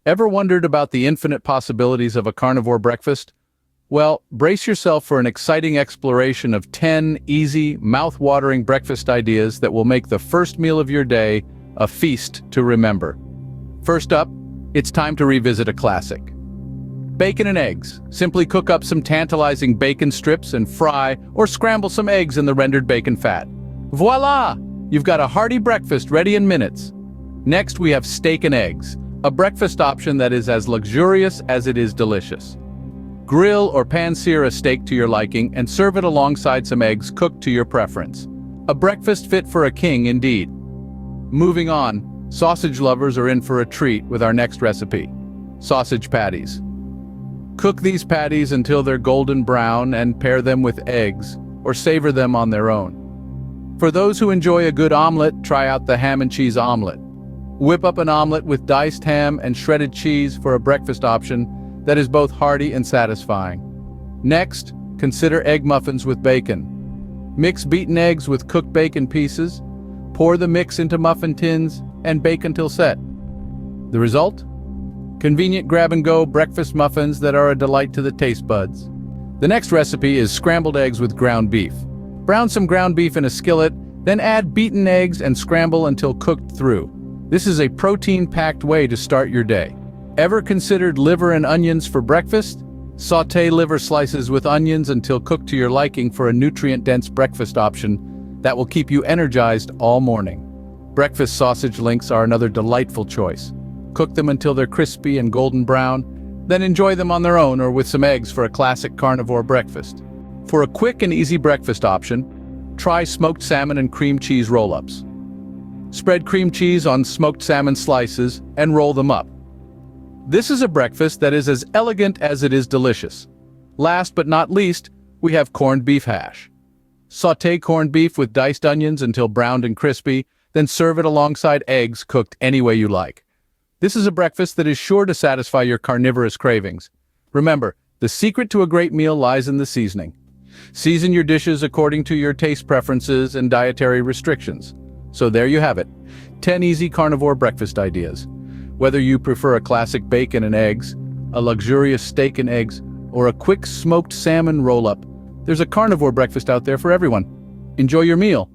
Ever wondered about the infinite possibilities of a carnivore breakfast? Well, brace yourself for an exciting exploration of 10 easy, mouth-watering breakfast ideas that will make the first meal of your day a feast to remember. First up, it's time to revisit a classic. Bacon and eggs. Simply cook up some tantalizing bacon strips and fry or scramble some eggs in the rendered bacon fat. Voila! You've got a hearty breakfast ready in minutes. Next, we have steak and eggs, a breakfast option that is as luxurious as it is delicious. Grill or pan-sear a steak to your liking and serve it alongside some eggs cooked to your preference. A breakfast fit for a king indeed. Moving on, sausage lovers are in for a treat with our next recipe: sausage patties. Cook these patties until they're golden brown and pair them with eggs, or savor them on their own. For those who enjoy a good omelette, try out the ham and cheese omelette. Whip up an omelette with diced ham and shredded cheese for a breakfast option that is both hearty and satisfying. Next, consider egg muffins with bacon. Mix beaten eggs with cooked bacon pieces, pour the mix into muffin tins, and bake until set. The result? Convenient grab-and-go breakfast muffins that are a delight to the taste buds. The next recipe is scrambled eggs with ground beef. Brown some ground beef in a skillet, then add beaten eggs and scramble until cooked through. This is a protein-packed way to start your day. Ever considered liver and onions for breakfast? Sauté liver slices with onions until cooked to your liking for a nutrient-dense breakfast option that will keep you energized all morning. Breakfast sausage links are another delightful choice. Cook them until they're crispy and golden brown, then enjoy them on their own or with some eggs for a classic carnivore breakfast. For a quick and easy breakfast option, try smoked salmon and cream cheese roll-ups. Spread cream cheese on smoked salmon slices and roll them up. This is a breakfast that is as elegant as it is delicious. Last but not least, we have corned beef hash. Sauté corned beef with diced onions until browned and crispy, then serve it alongside eggs cooked any way you like. This is a breakfast that is sure to satisfy your carnivorous cravings. Remember, the secret to a great meal lies in the seasoning. Season your dishes according to your taste preferences and dietary restrictions. So there you have it, 10 easy carnivore breakfast ideas. Whether you prefer a classic bacon and eggs, a luxurious steak and eggs, or a quick smoked salmon roll-up, there's a carnivore breakfast out there for everyone. Enjoy your meal.